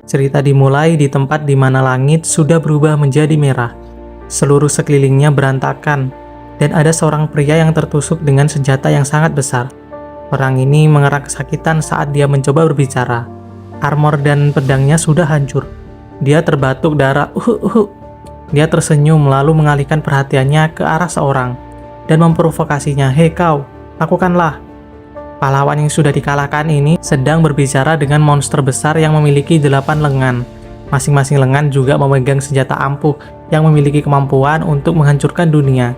Cerita dimulai di tempat di mana langit sudah berubah menjadi merah. Seluruh sekelilingnya berantakan, dan ada seorang pria yang tertusuk dengan senjata yang sangat besar. Orang ini mengerang kesakitan saat dia mencoba berbicara. Armor dan pedangnya sudah hancur. Dia terbatuk darah. Dia tersenyum lalu mengalihkan perhatiannya ke arah seorang dan memprovokasinya. "Hei kau, lakukanlah." Pahlawan yang sudah dikalahkan ini sedang berbicara dengan monster besar yang memiliki 8 lengan. Masing-masing lengan juga memegang senjata ampuh yang memiliki kemampuan untuk menghancurkan dunia.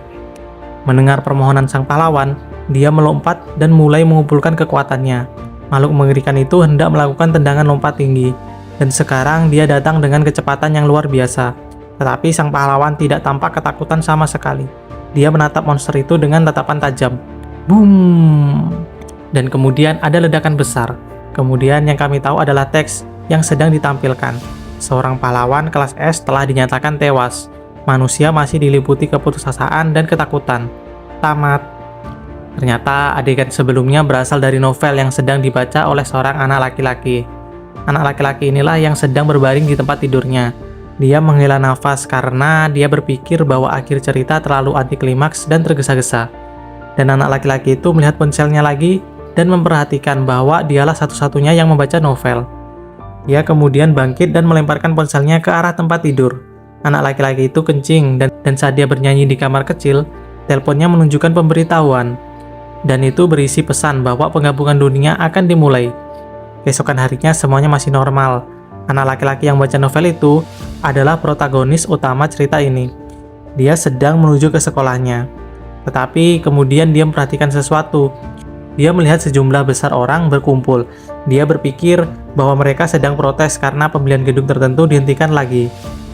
Mendengar permohonan sang pahlawan, dia melompat dan mulai mengumpulkan kekuatannya. Makhluk mengerikan itu hendak melakukan tendangan lompat tinggi, dan sekarang dia datang dengan kecepatan yang luar biasa. Tetapi sang pahlawan tidak tampak ketakutan sama sekali. Dia menatap monster itu dengan tatapan tajam. Boom! Dan kemudian ada ledakan besar. Kemudian yang kami tahu adalah teks yang sedang ditampilkan. Seorang pahlawan kelas S telah dinyatakan tewas. Manusia masih diliputi keputusasaan dan ketakutan. Tamat. Ternyata adegan sebelumnya berasal dari novel yang sedang dibaca oleh seorang anak laki-laki. Anak laki-laki inilah yang sedang berbaring di tempat tidurnya. Dia menghela nafas karena dia berpikir bahwa akhir cerita terlalu anti klimaks dan tergesa-gesa. Dan anak laki-laki itu melihat ponselnya lagi dan memperhatikan bahwa dialah satu-satunya yang membaca novel. Dia kemudian bangkit dan melemparkan ponselnya ke arah tempat tidur. Anak laki-laki itu kencing dan saat dia bernyanyi di kamar kecil, teleponnya menunjukkan pemberitahuan. Dan itu berisi pesan bahwa penggabungan dunia akan dimulai. Keesokan harinya semuanya masih normal. Anak laki-laki yang baca novel itu adalah protagonis utama cerita ini. Dia sedang menuju ke sekolahnya. Tetapi kemudian dia memperhatikan sesuatu. Dia melihat sejumlah besar orang berkumpul. Dia berpikir bahwa mereka sedang protes karena pembelian gedung tertentu dihentikan lagi.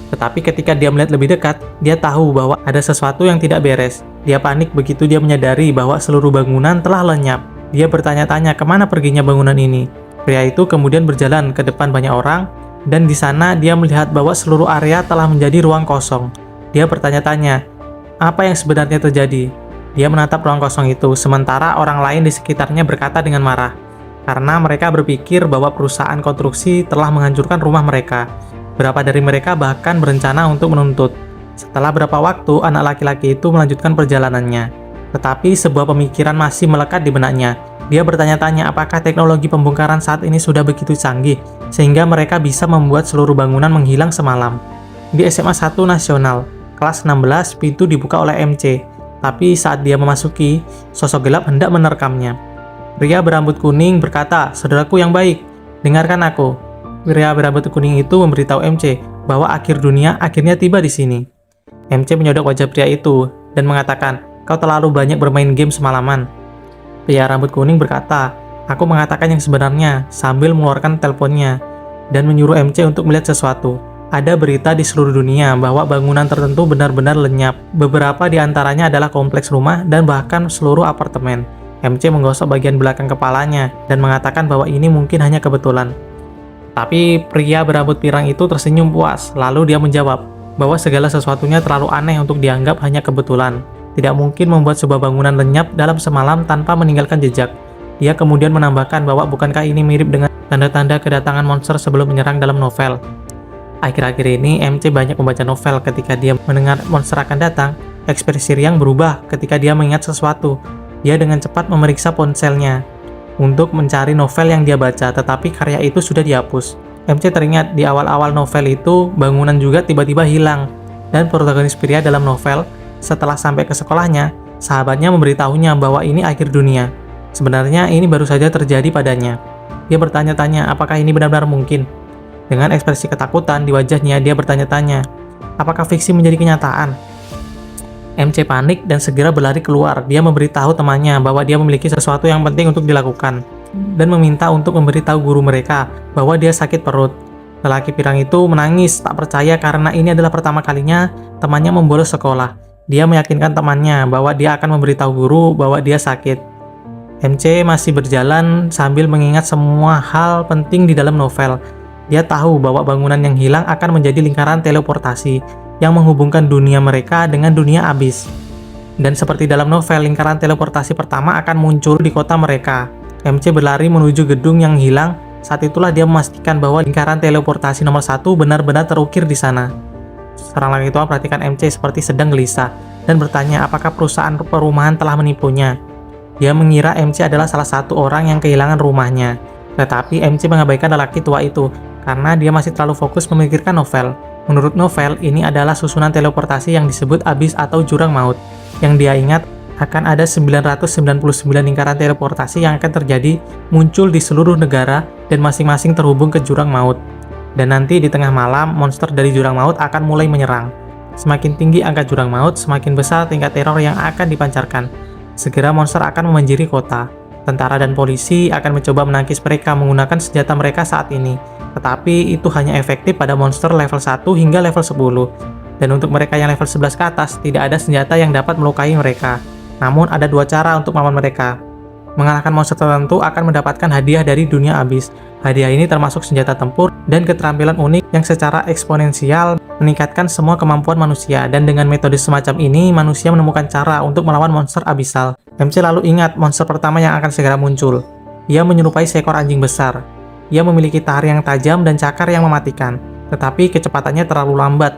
Tetapi ketika dia melihat lebih dekat, dia tahu bahwa ada sesuatu yang tidak beres. Dia panik begitu dia menyadari bahwa seluruh bangunan telah lenyap. Dia bertanya-tanya kemana perginya bangunan ini. Pria itu kemudian berjalan ke depan banyak orang, dan di sana dia melihat bahwa seluruh area telah menjadi ruang kosong. Dia bertanya-tanya, apa yang sebenarnya terjadi? Dia menatap ruang kosong itu, sementara orang lain di sekitarnya berkata dengan marah, karena mereka berpikir bahwa perusahaan konstruksi telah menghancurkan rumah mereka. Beberapa dari mereka bahkan berencana untuk menuntut. Setelah beberapa waktu, anak laki-laki itu melanjutkan perjalanannya. Tetapi sebuah pemikiran masih melekat di benaknya. Dia bertanya-tanya apakah teknologi pembongkaran saat ini sudah begitu canggih, sehingga mereka bisa membuat seluruh bangunan menghilang semalam. Di SMA 1 Nasional, kelas 16, pintu dibuka oleh MC. Tapi saat dia memasuki, sosok gelap hendak menerkamnya. Pria berambut kuning berkata, "Saudaraku yang baik, dengarkan aku." Pria berambut kuning itu memberitahu MC bahwa akhir dunia akhirnya tiba di sini. MC menyodok wajah pria itu dan mengatakan, "Kau terlalu banyak bermain game semalaman." Pria rambut kuning berkata, "Aku mengatakan yang sebenarnya," sambil mengeluarkan teleponnya dan menyuruh MC untuk melihat sesuatu. Ada berita di seluruh dunia bahwa bangunan tertentu benar-benar lenyap. Beberapa di antaranya adalah kompleks rumah dan bahkan seluruh apartemen. MC menggosok bagian belakang kepalanya dan mengatakan bahwa ini mungkin hanya kebetulan. Tapi pria berambut pirang itu tersenyum puas, lalu dia menjawab bahwa segala sesuatunya terlalu aneh untuk dianggap hanya kebetulan. Tidak mungkin membuat sebuah bangunan lenyap dalam semalam tanpa meninggalkan jejak. Dia kemudian menambahkan bahwa bukankah ini mirip dengan tanda-tanda kedatangan monster sebelum menyerang dalam novel. Akhir-akhir ini, MC banyak membaca novel. Ketika dia mendengar monster akan datang, ekspresi Riang berubah ketika dia mengingat sesuatu. Dia dengan cepat memeriksa ponselnya untuk mencari novel yang dia baca, tetapi karya itu sudah dihapus. MC teringat di awal-awal novel itu, bangunan juga tiba-tiba hilang. Dan protagonis pria dalam novel, setelah sampai ke sekolahnya, sahabatnya memberitahunya bahwa ini akhir dunia. Sebenarnya ini baru saja terjadi padanya. Dia bertanya-tanya apakah ini benar-benar mungkin. Dengan ekspresi ketakutan di wajahnya, dia bertanya-tanya, apakah fiksi menjadi kenyataan? MC panik dan segera berlari keluar. Dia memberitahu temannya bahwa dia memiliki sesuatu yang penting untuk dilakukan, dan meminta untuk memberitahu guru mereka bahwa dia sakit perut. Lelaki pirang itu menangis, tak percaya karena ini adalah pertama kalinya temannya membolos sekolah. Dia meyakinkan temannya bahwa dia akan memberitahu guru bahwa dia sakit. MC masih berjalan sambil mengingat semua hal penting di dalam novel. Dia tahu bahwa bangunan yang hilang akan menjadi lingkaran teleportasi yang menghubungkan dunia mereka dengan dunia abis. Dan seperti dalam novel, lingkaran teleportasi pertama akan muncul di kota mereka. MC berlari menuju gedung yang hilang Saat itulah dia memastikan bahwa lingkaran teleportasi nomor 1 benar-benar terukir di sana. Seorang laki itu memperhatikan MC seperti sedang gelisah dan bertanya apakah perusahaan perumahan telah menipunya. Dia mengira MC adalah salah satu orang yang kehilangan rumahnya. Tetapi MC mengabaikan lelaki tua itu karena dia masih terlalu fokus memikirkan novel. Menurut novel, ini adalah susunan teleportasi yang disebut abyss atau jurang maut. Yang dia ingat akan ada 999 lingkaran teleportasi yang akan terjadi muncul di seluruh negara dan masing-masing terhubung ke jurang maut. Dan nanti di tengah malam, monster dari jurang maut akan mulai menyerang. Semakin tinggi angka jurang maut, semakin besar tingkat teror yang akan dipancarkan. Segera monster akan membanjiri kota. Tentara dan polisi akan mencoba menangkis mereka menggunakan senjata mereka saat ini. Tetapi itu hanya efektif pada monster level 1 hingga level 10. Dan untuk mereka yang level 11 ke atas, tidak ada senjata yang dapat melukai mereka. Namun ada dua cara untuk melawan mereka. Mengalahkan monster tertentu akan mendapatkan hadiah dari dunia abyss. Hadiah ini termasuk senjata tempur dan keterampilan unik yang secara eksponensial meningkatkan semua kemampuan manusia. Dan dengan metode semacam ini, manusia menemukan cara untuk melawan monster abyssal. MC lalu ingat monster pertama yang akan segera muncul. Ia menyerupai seekor anjing besar. Ia memiliki taring yang tajam dan cakar yang mematikan. Tetapi kecepatannya terlalu lambat.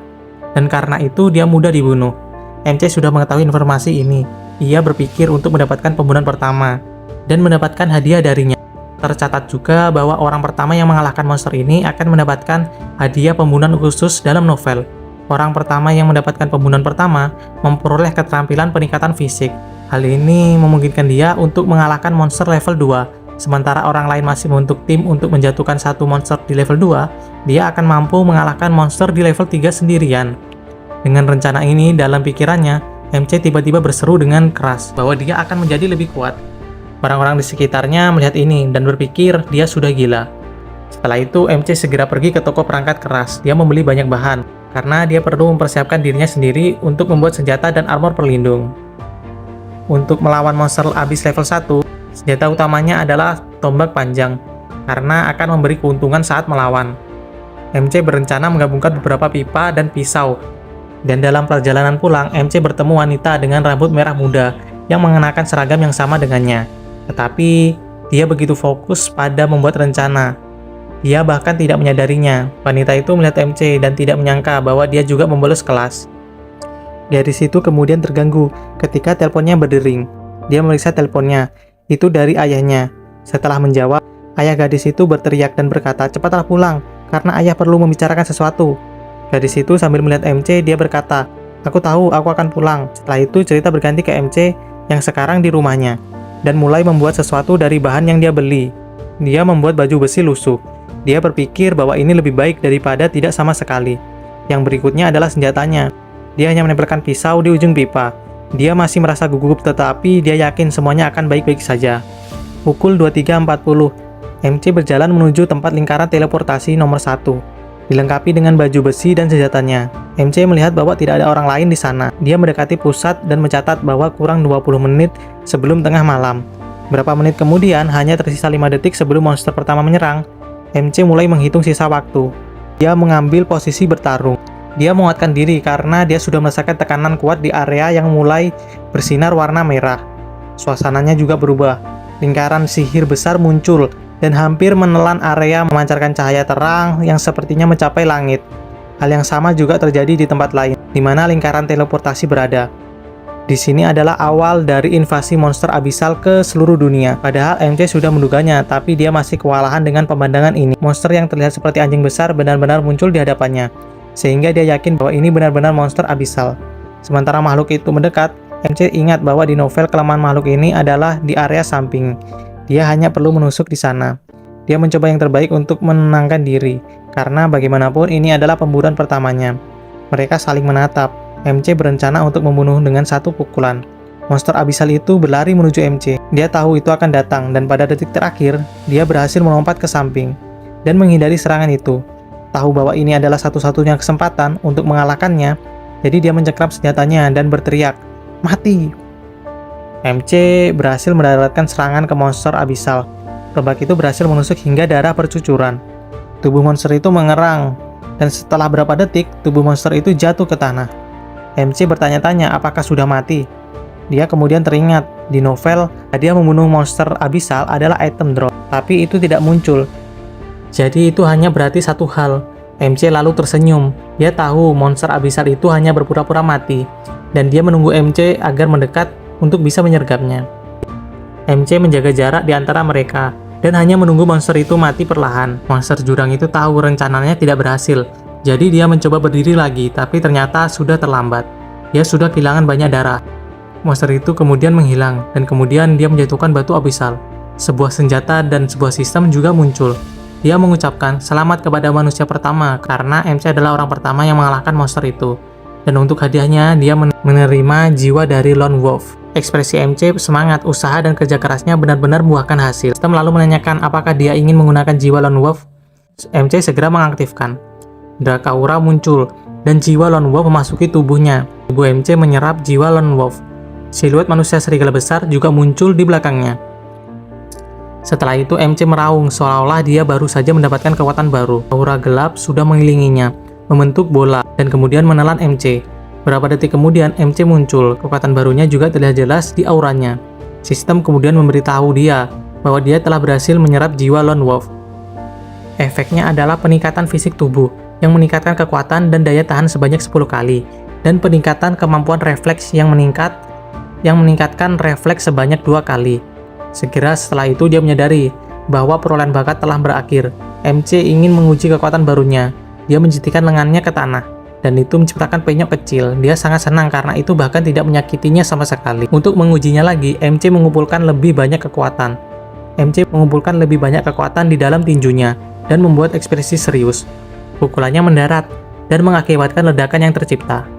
Dan karena itu dia mudah dibunuh. MC sudah mengetahui informasi ini. Ia berpikir untuk mendapatkan pembunuhan pertama dan mendapatkan hadiah darinya. Tercatat juga bahwa orang pertama yang mengalahkan monster ini akan mendapatkan hadiah pembunuhan khusus dalam novel. Orang pertama yang mendapatkan pembunuhan pertama memperoleh keterampilan peningkatan fisik. Hal ini memungkinkan dia untuk mengalahkan monster level 2. Sementara orang lain masih membentuk tim untuk menjatuhkan satu monster di level 2, dia akan mampu mengalahkan monster di level 3 sendirian. Dengan rencana ini dalam pikirannya, MC tiba-tiba berseru dengan keras bahwa dia akan menjadi lebih kuat. Orang-orang di sekitarnya melihat ini dan berpikir dia sudah gila. Setelah itu, MC segera pergi ke toko perangkat keras. Dia membeli banyak bahan, karena dia perlu mempersiapkan dirinya sendiri untuk membuat senjata dan armor pelindung. Untuk melawan monster abyss level 1, senjata utamanya adalah tombak panjang, karena akan memberi keuntungan saat melawan. MC berencana menggabungkan beberapa pipa dan pisau. Dan dalam perjalanan pulang, MC bertemu wanita dengan rambut merah muda yang mengenakan seragam yang sama dengannya. Tetapi, dia begitu fokus pada membuat rencana. Dia bahkan tidak menyadarinya. Wanita itu melihat MC dan tidak menyangka bahwa dia juga membolos kelas. Dari situ kemudian terganggu ketika teleponnya berdering. Dia memeriksa teleponnya. Itu dari ayahnya. Setelah menjawab, ayah gadis itu berteriak dan berkata, "Cepatlah pulang, karena ayah perlu membicarakan sesuatu." Gadis itu sambil melihat MC, dia berkata, "Aku tahu, aku akan pulang." Setelah itu cerita berganti ke MC yang sekarang di rumahnya dan mulai membuat sesuatu dari bahan yang dia beli. Dia membuat baju besi lusuh. Dia berpikir bahwa ini lebih baik daripada tidak sama sekali. Yang berikutnya adalah senjatanya. Dia hanya menempelkan pisau di ujung pipa. Dia masih merasa gugup tetapi dia yakin semuanya akan baik-baik saja. Pukul 23.40, MC berjalan menuju tempat lingkaran teleportasi nomor 1. Dilengkapi dengan baju besi dan senjatanya. MC melihat bahwa tidak ada orang lain di sana. Dia mendekati pusat dan mencatat bahwa kurang 20 menit sebelum tengah malam. Berapa menit kemudian, hanya tersisa 5 detik sebelum monster pertama menyerang, MC mulai menghitung sisa waktu. Dia mengambil posisi bertarung. Dia menguatkan diri karena dia sudah merasakan tekanan kuat di area yang mulai bersinar warna merah. Suasananya juga berubah. Lingkaran sihir besar muncul dan hampir menelan area memancarkan cahaya terang yang sepertinya mencapai langit. Hal yang sama juga terjadi di tempat lain, di mana lingkaran teleportasi berada. Di sini adalah awal dari invasi monster abyssal ke seluruh dunia. Padahal MC sudah menduganya, tapi dia masih kewalahan dengan pemandangan ini. Monster yang terlihat seperti anjing besar benar-benar muncul di hadapannya, sehingga dia yakin bahwa ini benar-benar monster abyssal. Sementara makhluk itu mendekat, MC ingat bahwa di novel kelemahan makhluk ini adalah di area samping. Dia hanya perlu menusuk di sana. Dia mencoba yang terbaik untuk menenangkan diri, karena bagaimanapun ini adalah pemburuan pertamanya. Mereka saling menatap. MC berencana untuk membunuh dengan satu pukulan. Monster abyssal itu berlari menuju MC. Dia tahu itu akan datang, dan pada detik terakhir, dia berhasil melompat ke samping dan menghindari serangan itu. Tahu bahwa ini adalah satu-satunya kesempatan untuk mengalahkannya, jadi dia mencengkram senjatanya dan berteriak, "Mati!" MC berhasil mendapatkan serangan ke monster abyssal. Tombak itu berhasil menusuk hingga darah bercucuran. Tubuh monster itu mengerang, dan setelah beberapa detik, tubuh monster itu jatuh ke tanah. MC bertanya-tanya apakah sudah mati. Dia kemudian teringat, di novel, hadiah membunuh monster abyssal adalah item drop, tapi itu tidak muncul. Jadi itu hanya berarti satu hal. MC lalu tersenyum. Dia tahu monster abisal itu hanya berpura-pura mati, dan dia menunggu MC agar mendekat untuk bisa menyergapnya. MC menjaga jarak di antara mereka, dan hanya menunggu monster itu mati perlahan. Monster jurang itu tahu rencananya tidak berhasil, jadi dia mencoba berdiri lagi, tapi ternyata sudah terlambat. Dia sudah kehilangan banyak darah. Monster itu kemudian menghilang, dan kemudian dia menjatuhkan batu abisal. Sebuah senjata dan sebuah sistem juga muncul. Dia mengucapkan selamat kepada manusia pertama karena MC adalah orang pertama yang mengalahkan monster itu. Dan untuk hadiahnya, dia menerima jiwa dari Lone Wolf. Ekspresi MC semangat, usaha, dan kerja kerasnya benar-benar membuahkan hasil. Sistem lalu menanyakan apakah dia ingin menggunakan jiwa Lone Wolf. MC segera mengaktifkan. Drakaura muncul, dan jiwa Lone Wolf memasuki tubuhnya. Tubuh MC menyerap jiwa Lone Wolf. Siluet manusia serigala besar juga muncul di belakangnya. Setelah itu MC meraung seolah-olah dia baru saja mendapatkan kekuatan baru. Aura gelap sudah mengelilinginya, membentuk bola, dan kemudian menelan MC. Beberapa detik kemudian MC muncul, kekuatan barunya juga terlihat jelas di auranya. Sistem kemudian memberitahu dia bahwa dia telah berhasil menyerap jiwa Lone Wolf. Efeknya adalah peningkatan fisik tubuh yang meningkatkan kekuatan dan daya tahan sebanyak 10 kali, dan peningkatan kemampuan refleks yang meningkatkan refleks sebanyak 2 kali. Segera setelah itu dia menyadari bahwa perolehan bakat telah berakhir. MC ingin menguji kekuatan barunya. Dia menjentikan lengannya ke tanah, dan itu menciptakan penyok kecil. Dia sangat senang karena itu bahkan tidak menyakitinya sama sekali. Untuk mengujinya lagi, MC mengumpulkan lebih banyak kekuatan. MC mengumpulkan lebih banyak kekuatan di dalam tinjunya, dan membuat ekspresi serius. Pukulannya mendarat, dan mengakibatkan ledakan yang tercipta.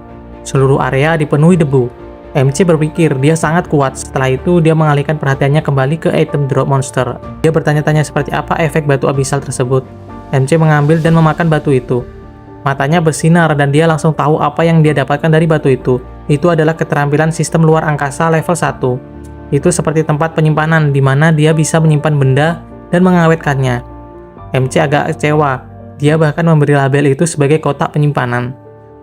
Seluruh area dipenuhi debu. MC berpikir dia sangat kuat. Setelah itu dia mengalihkan perhatiannya kembali ke item drop monster. Dia bertanya-tanya seperti apa efek batu abisal tersebut. MC mengambil dan memakan batu itu. Matanya bersinar dan dia langsung tahu apa yang dia dapatkan dari batu itu. Itu adalah keterampilan sistem luar angkasa level 1. Itu seperti tempat penyimpanan di mana dia bisa menyimpan benda dan mengawetkannya. MC agak kecewa. Dia bahkan memberi label itu sebagai kotak penyimpanan.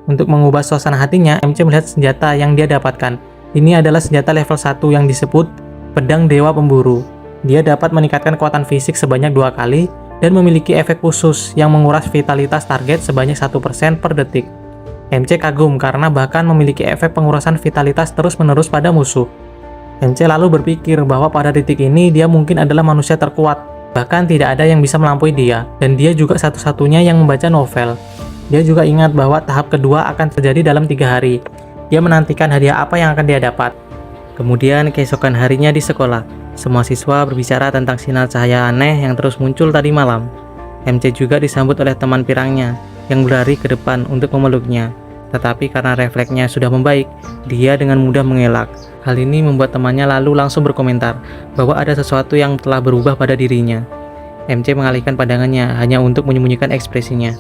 Untuk mengubah suasana hatinya, MC melihat senjata yang dia dapatkan. Ini adalah senjata level 1 yang disebut Pedang Dewa Pemburu. Dia dapat meningkatkan kekuatan fisik sebanyak 2 kali dan memiliki efek khusus yang menguras vitalitas target sebanyak 1% per detik. MC kagum karena bahkan memiliki efek pengurasan vitalitas terus-menerus pada musuh. MC lalu berpikir bahwa pada titik ini dia mungkin adalah manusia terkuat. Bahkan tidak ada yang bisa melampaui dia, dan dia juga satu-satunya yang membaca novel. Dia juga ingat bahwa tahap kedua akan terjadi dalam 3 hari. Dia menantikan hadiah apa yang akan dia dapat. Kemudian keesokan harinya di sekolah, semua siswa berbicara tentang sinar cahaya aneh yang terus muncul tadi malam. MC juga disambut oleh teman pirangnya yang berlari ke depan untuk memeluknya. Tetapi karena refleksnya sudah membaik, dia dengan mudah mengelak. Hal ini membuat temannya lalu langsung berkomentar bahwa ada sesuatu yang telah berubah pada dirinya. MC mengalihkan pandangannya hanya untuk menyembunyikan ekspresinya.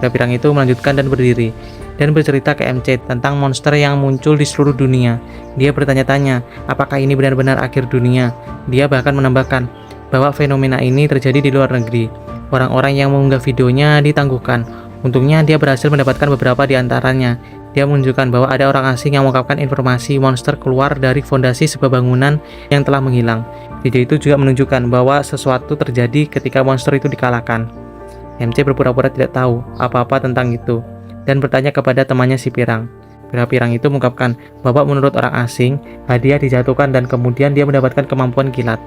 Pirang itu melanjutkan dan berdiri, dan bercerita ke MC tentang monster yang muncul di seluruh dunia. Dia bertanya-tanya, apakah ini benar-benar akhir dunia? Dia bahkan menambahkan bahwa fenomena ini terjadi di luar negeri. Orang-orang yang mengunggah videonya ditangguhkan. Untungnya dia berhasil mendapatkan beberapa di antaranya. Dia menunjukkan bahwa ada orang asing yang mengungkapkan informasi monster keluar dari fondasi sebuah bangunan yang telah menghilang. Video itu juga menunjukkan bahwa sesuatu terjadi ketika monster itu dikalahkan. MC berpura-pura tidak tahu apa-apa tentang itu dan bertanya kepada temannya si Pirang. Pirang itu mengungkapkan bahwa menurut orang asing, hadiah dijatuhkan dan kemudian dia mendapatkan kemampuan kilat.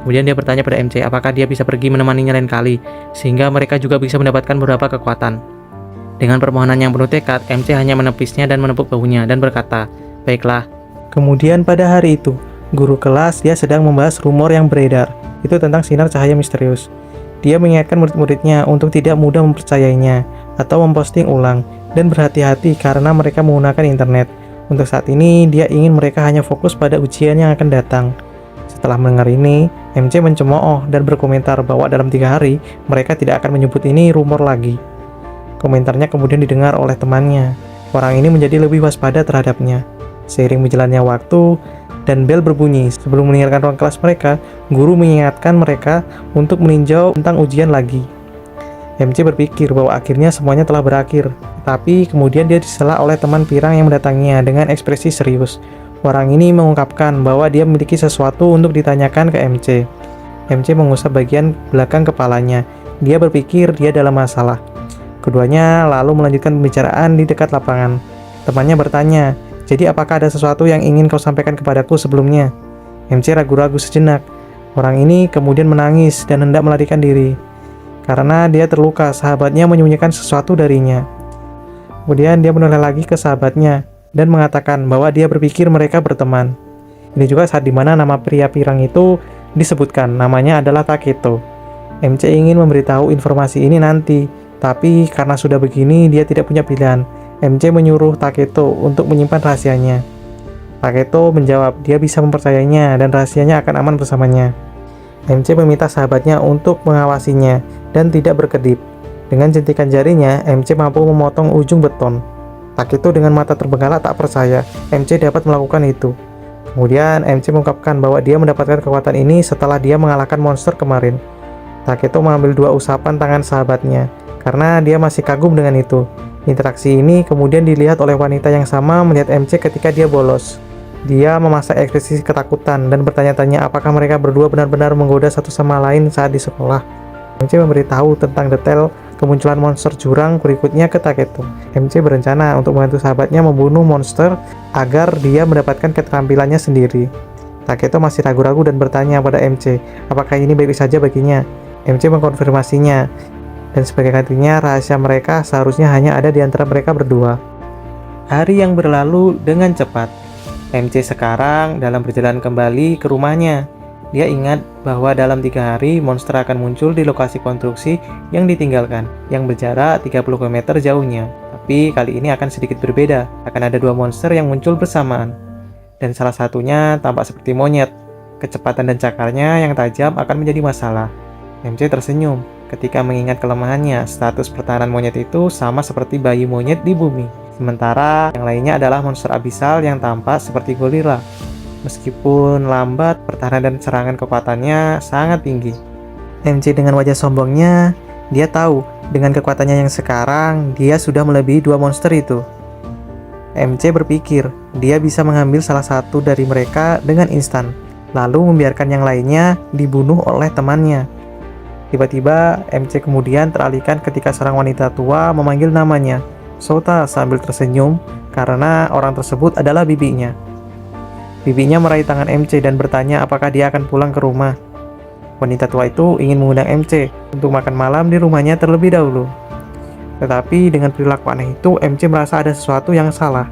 Kemudian dia bertanya pada MC apakah dia bisa pergi menemaninya lain kali, sehingga mereka juga bisa mendapatkan beberapa kekuatan. Dengan permohonan yang penuh tekad, MC hanya menepisnya dan menepuk bahunya dan berkata, "Baiklah." Kemudian pada hari itu, guru kelas dia sedang membahas rumor yang beredar, itu tentang sinar cahaya misterius. Dia mengingatkan murid-muridnya untuk tidak mudah mempercayainya atau memposting ulang dan berhati-hati karena mereka menggunakan internet. Untuk saat ini, dia ingin mereka hanya fokus pada ujian yang akan datang. Setelah mendengar ini, MC mencemooh dan berkomentar bahwa dalam 3 hari, mereka tidak akan menyebut ini rumor lagi. Komentarnya kemudian didengar oleh temannya. Orang ini menjadi lebih waspada terhadapnya. Seiring berjalannya waktu, dan bel berbunyi. Sebelum meninggalkan ruang kelas mereka, guru mengingatkan mereka untuk meninjau tentang ujian lagi. MC berpikir bahwa akhirnya semuanya telah berakhir, tapi kemudian dia disela oleh teman pirang yang mendatanginya dengan ekspresi serius. Orang ini mengungkapkan bahwa dia memiliki sesuatu untuk ditanyakan ke MC. MC mengusap bagian belakang kepalanya. dia berpikir dia dalam masalah. Keduanya lalu melanjutkan pembicaraan di dekat lapangan. Temannya bertanya, "Jadi apakah ada sesuatu yang ingin kau sampaikan kepadaku sebelumnya?" MC ragu-ragu sejenak. Orang ini kemudian menangis dan hendak melarikan diri. Karena dia terluka, sahabatnya menyembunyikan sesuatu darinya. Kemudian dia menoleh lagi ke sahabatnya dan mengatakan bahwa dia berpikir mereka berteman. Ini juga saat dimana nama pria pirang itu disebutkan, namanya adalah Taketo. MC ingin memberitahu informasi ini nanti, tapi karena sudah begini dia tidak punya pilihan. MC menyuruh Taketo untuk menyimpan rahasianya. Taketo menjawab dia bisa mempercayainya dan rahasianya akan aman bersamanya. MC meminta sahabatnya untuk mengawasinya dan tidak berkedip. Dengan jentikan jarinya, MC mampu memotong ujung beton. Taketo dengan mata terbengalat tak percaya MC dapat melakukan itu. Kemudian MC mengungkapkan bahwa dia mendapatkan kekuatan ini setelah dia mengalahkan monster kemarin. Taketo mengambil 2 usapan tangan sahabatnya karena dia masih kagum dengan itu. Interaksi ini kemudian dilihat oleh wanita yang sama melihat MC ketika dia bolos. Dia memasang ekspresi ketakutan dan bertanya-tanya apakah mereka berdua benar-benar menggoda satu sama lain saat di sekolah. MC memberitahu tentang detail kemunculan monster jurang berikutnya ke Taketo. MC berencana untuk membantu sahabatnya membunuh monster agar dia mendapatkan keterampilannya sendiri. Taketo masih ragu-ragu dan bertanya pada MC, apakah ini baik saja baginya. MC mengkonfirmasinya, dan sebagai gantinya rahasia mereka seharusnya hanya ada di antara mereka berdua. Hari yang berlalu dengan cepat. MC sekarang dalam perjalanan kembali ke rumahnya. Dia ingat bahwa dalam 3 hari monster akan muncul di lokasi konstruksi yang ditinggalkan, yang berjarak 30 km jauhnya. Tapi kali ini akan sedikit berbeda, akan ada 2 monster yang muncul bersamaan. Dan salah satunya tampak seperti monyet. Kecepatan dan cakarnya yang tajam akan menjadi masalah. MC tersenyum ketika mengingat kelemahannya. Status pertahanan monyet itu sama seperti bayi monyet di bumi. Sementara yang lainnya adalah monster abisal yang tampak seperti gorila. Meskipun lambat, pertahanan dan serangan kekuatannya sangat tinggi. MC dengan wajah sombongnya, dia tahu dengan kekuatannya yang sekarang, dia sudah melebihi 2 monster itu. MC berpikir, dia bisa mengambil salah satu dari mereka dengan instan, lalu membiarkan yang lainnya dibunuh oleh temannya. Tiba-tiba, MC kemudian teralihkan ketika seorang wanita tua memanggil namanya, Sota, sambil tersenyum karena orang tersebut adalah bibinya. Bibinya meraih tangan MC dan bertanya apakah dia akan pulang ke rumah. Wanita tua itu ingin mengundang MC untuk makan malam di rumahnya terlebih dahulu. Tetapi dengan perilaku aneh itu, MC merasa ada sesuatu yang salah.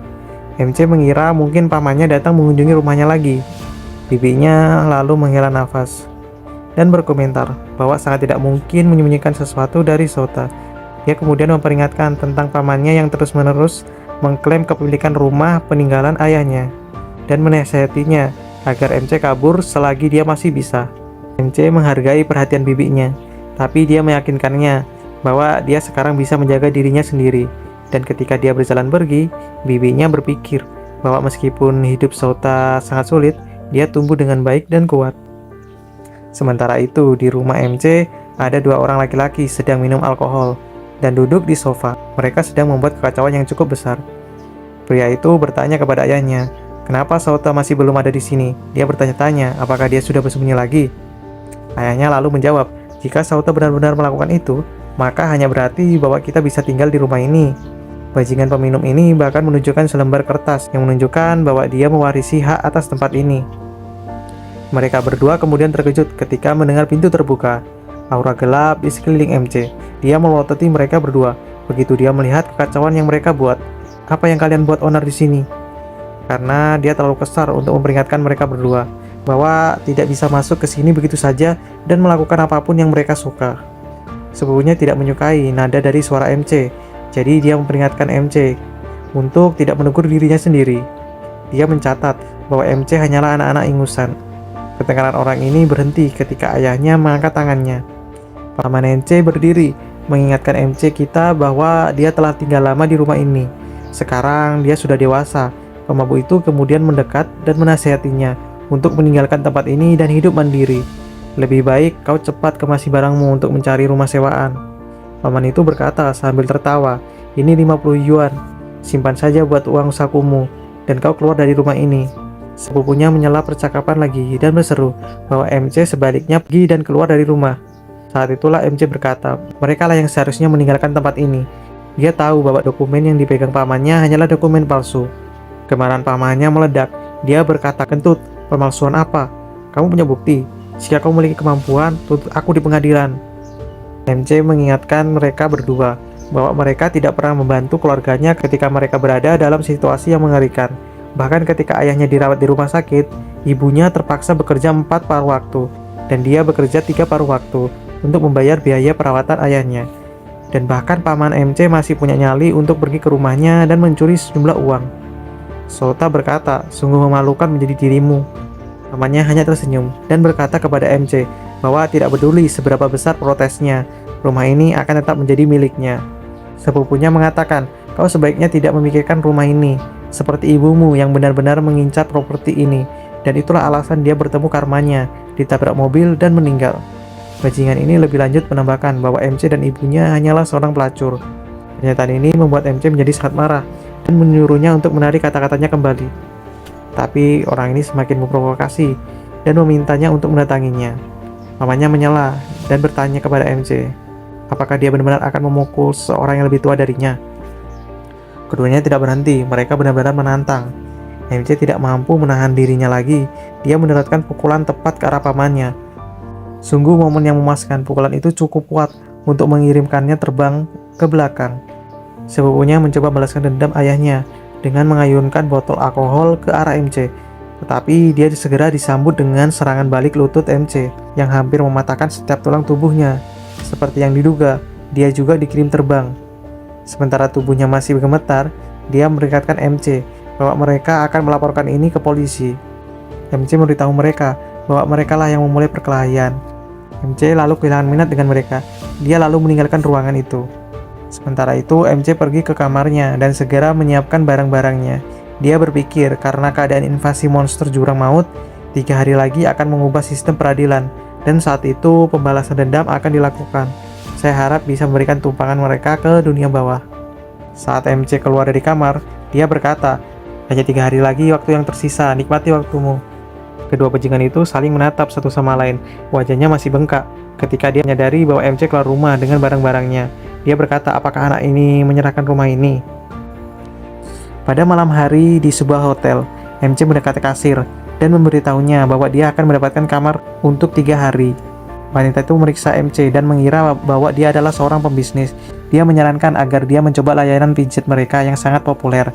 MC mengira mungkin pamannya datang mengunjungi rumahnya lagi. Bibinya lalu menghela nafas dan berkomentar bahwa sangat tidak mungkin menyembunyikan sesuatu dari Sota. Dia kemudian memperingatkan tentang pamannya yang terus-menerus mengklaim kepemilikan rumah peninggalan ayahnya dan menasihatinya agar MC kabur selagi dia masih bisa. MC menghargai perhatian bibinya, tapi dia meyakinkannya bahwa dia sekarang bisa menjaga dirinya sendiri. Dan ketika dia berjalan pergi, bibinya berpikir bahwa meskipun hidup Sota sangat sulit, dia tumbuh dengan baik dan kuat. Sementara itu, di rumah MC ada 2 orang laki-laki sedang minum alkohol dan duduk di sofa. Mereka sedang membuat kekacauan yang cukup besar. Pria itu bertanya kepada ayahnya, kenapa Sota masih belum ada di sini? Dia bertanya-tanya, apakah dia sudah bersembunyi lagi? Ayahnya lalu menjawab, jika Sota benar-benar melakukan itu, maka hanya berarti bahwa kita bisa tinggal di rumah ini. Bajingan peminum ini bahkan menunjukkan selembar kertas yang menunjukkan bahwa dia mewarisi hak atas tempat ini. Mereka berdua kemudian terkejut ketika mendengar pintu terbuka. Aura gelap di sekeliling MC. Dia melototi mereka berdua. Begitu dia melihat kekacauan yang mereka buat. Apa yang kalian buat onar di sini? Karena dia terlalu kesal untuk memperingatkan mereka berdua bahwa tidak bisa masuk ke sini begitu saja dan melakukan apapun yang mereka suka. Sepupunya tidak menyukai nada dari suara MC, jadi dia memperingatkan MC untuk tidak menegur dirinya sendiri. Dia mencatat bahwa MC hanyalah anak-anak ingusan. Ketegangan orang ini berhenti ketika ayahnya mengangkat tangannya. Paman MC berdiri, mengingatkan MC kita bahwa dia telah tinggal lama di rumah ini. Sekarang dia sudah dewasa. Pemabuk itu kemudian mendekat dan menasihatinya untuk meninggalkan tempat ini dan hidup mandiri. Lebih baik kau cepat kemasi barangmu untuk mencari rumah sewaan. Paman itu berkata sambil tertawa, ini 50 yuan. Simpan saja buat uang sakumu dan kau keluar dari rumah ini. Sepupunya menyela percakapan lagi dan berseru bahwa MC sebaliknya pergi dan keluar dari rumah. Saat itulah MC berkata, mereka lah yang seharusnya meninggalkan tempat ini. Dia tahu bahwa dokumen yang dipegang pamannya hanyalah dokumen palsu. Kemarahan pamannya meledak. Dia berkata, "Kentut, pemalsuan apa? Kamu punya bukti? Jika kamu memiliki kemampuan, tuntut aku di pengadilan." MC mengingatkan mereka berdua bahwa mereka tidak pernah membantu keluarganya ketika mereka berada dalam situasi yang mengerikan. Bahkan ketika ayahnya dirawat di rumah sakit, ibunya terpaksa bekerja 4 paruh waktu, dan dia bekerja 3 paruh waktu untuk membayar biaya perawatan ayahnya. Dan bahkan paman MC masih punya nyali untuk pergi ke rumahnya dan mencuri sejumlah uang. Sota berkata, "Sungguh memalukan menjadi dirimu." Pamannya hanya tersenyum dan berkata kepada MC bahwa tidak peduli seberapa besar protesnya, rumah ini akan tetap menjadi miliknya. Sepupunya mengatakan, "Kau sebaiknya tidak memikirkan rumah ini, seperti ibumu yang benar-benar mengincar properti ini." Dan itulah alasan dia bertemu karmanya, ditabrak mobil dan meninggal. Bajingan ini lebih lanjut menambahkan bahwa MC dan ibunya hanyalah seorang pelacur. Pernyataan ini membuat MC menjadi sangat marah dan menyuruhnya untuk menarik kata-katanya kembali. Tapi orang ini semakin memprovokasi dan memintanya untuk mendatanginya. Mamanya menyela dan bertanya kepada MC, apakah dia benar-benar akan memukul seorang yang lebih tua darinya. Keduanya tidak berhenti, mereka benar-benar menantang. MC tidak mampu menahan dirinya lagi, dia menerapkan pukulan tepat ke arah pamannya. Sungguh momen yang memuaskan, pukulan itu cukup kuat untuk mengirimkannya terbang ke belakang. Sepupunya mencoba balaskan dendam ayahnya dengan mengayunkan botol alkohol ke arah MC. Tetapi dia segera disambut dengan serangan balik lutut MC yang hampir mematahkan setiap tulang tubuhnya. Seperti yang diduga, dia juga dikirim terbang. Sementara tubuhnya masih gemetar, dia memperingatkan MC bahwa mereka akan melaporkan ini ke polisi. MC memberitahu mereka bahwa mereka lah yang memulai perkelahian. MC lalu kehilangan minat dengan mereka. Dia lalu meninggalkan ruangan itu. Sementara itu, MC pergi ke kamarnya dan segera menyiapkan barang-barangnya. Dia berpikir karena keadaan invasi monster jurang maut, 3 hari lagi akan mengubah sistem peradilan, dan saat itu pembalasan dendam akan dilakukan. Saya harap bisa memberikan tumpangan mereka ke dunia bawah. Saat MC keluar dari kamar, dia berkata, "Hanya 3 hari lagi waktu yang tersisa, nikmati waktumu." Kedua bajingan itu saling menatap satu sama lain. Wajahnya masih bengkak ketika dia menyadari bahwa MC keluar rumah dengan barang-barangnya. Dia berkata, apakah anak ini menyerahkan rumah ini? Pada malam hari di sebuah hotel, MC mendekati kasir dan memberitahunya bahwa dia akan mendapatkan kamar untuk 3 hari. Wanita itu memeriksa MC dan mengira bahwa dia adalah seorang pembisnis. Dia menyarankan agar dia mencoba layanan pijat mereka yang sangat populer.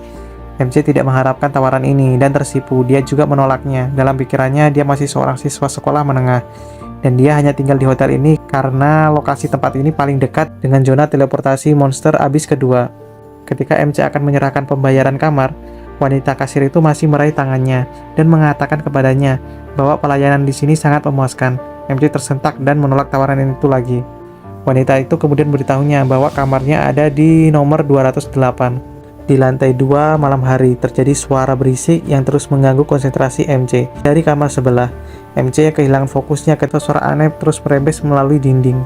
MC tidak mengharapkan tawaran ini dan tersipu. Dia juga menolaknya. Dalam pikirannya, dia masih seorang siswa sekolah menengah. Dan dia hanya tinggal di hotel ini karena lokasi tempat ini paling dekat dengan zona teleportasi monster abyss kedua. Ketika MC akan menyerahkan pembayaran kamar, wanita kasir itu masih meraih tangannya dan mengatakan kepadanya bahwa pelayanan di sini sangat memuaskan. MC tersentak dan menolak tawaran itu lagi. Wanita itu kemudian memberitahunya bahwa kamarnya ada di nomor 208. Di lantai 2 malam hari terjadi suara berisik yang terus mengganggu konsentrasi MC dari kamar sebelah. MC yang kehilangan fokusnya ketika suara aneh terus merembes melalui dinding.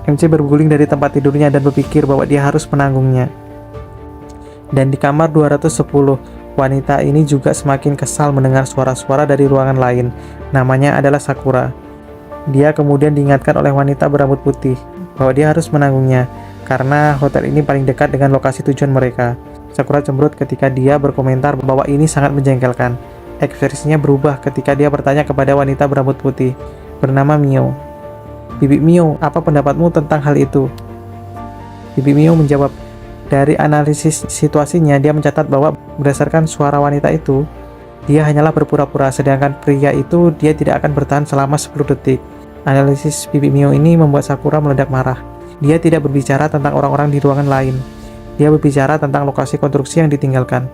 MC berguling dari tempat tidurnya dan berpikir bahwa dia harus menanggungnya. Dan di kamar 210, wanita ini juga semakin kesal mendengar suara-suara dari ruangan lain. Namanya adalah Sakura. Dia kemudian diingatkan oleh wanita berambut putih bahwa dia harus menanggungnya karena hotel ini paling dekat dengan lokasi tujuan mereka. Sakura cemberut ketika dia berkomentar bahwa ini sangat menjengkelkan. Ekspresinya berubah ketika dia bertanya kepada wanita berambut putih bernama Mio. "Bibi Mio, apa pendapatmu tentang hal itu?" Bibi Mio menjawab, dari analisis situasinya dia mencatat bahwa berdasarkan suara wanita itu, dia hanyalah berpura-pura, sedangkan pria itu dia tidak akan bertahan selama 10 detik. Analisis Bibi Mio ini membuat Sakura meledak marah. Dia tidak berbicara tentang orang-orang di ruangan lain. Dia berbicara tentang lokasi konstruksi yang ditinggalkan.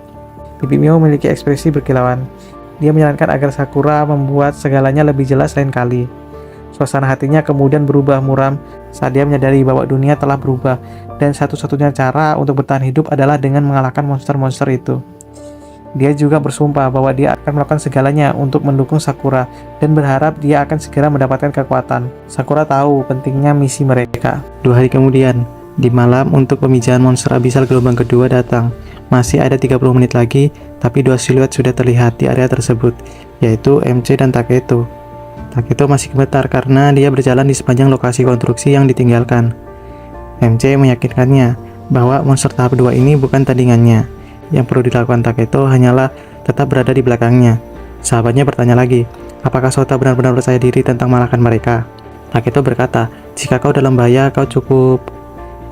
Bibi Mio memiliki ekspresi berkilauan. Dia menyarankan agar Sakura membuat segalanya lebih jelas lain kali. Suasana hatinya kemudian berubah muram saat dia menyadari bahwa dunia telah berubah dan satu-satunya cara untuk bertahan hidup adalah dengan mengalahkan monster-monster itu. Dia juga bersumpah bahwa dia akan melakukan segalanya untuk mendukung Sakura dan berharap dia akan segera mendapatkan kekuatan. Sakura tahu pentingnya misi mereka. 2 hari kemudian, di malam untuk pemijahan monster abisal gelombang kedua datang. Masih ada 30 menit lagi, tapi 2 siluet sudah terlihat di area tersebut, yaitu MC dan Taketo. Taketo masih gemetar karena dia berjalan di sepanjang lokasi konstruksi yang ditinggalkan. MC meyakinkannya bahwa monster tahap 2 ini bukan tandingannya. Yang perlu dilakukan Taketo hanyalah tetap berada di belakangnya. Sahabatnya bertanya lagi, apakah Sota benar-benar percaya diri tentang mengalahkan mereka? Taketo berkata, jika kau dalam bahaya, kau cukup.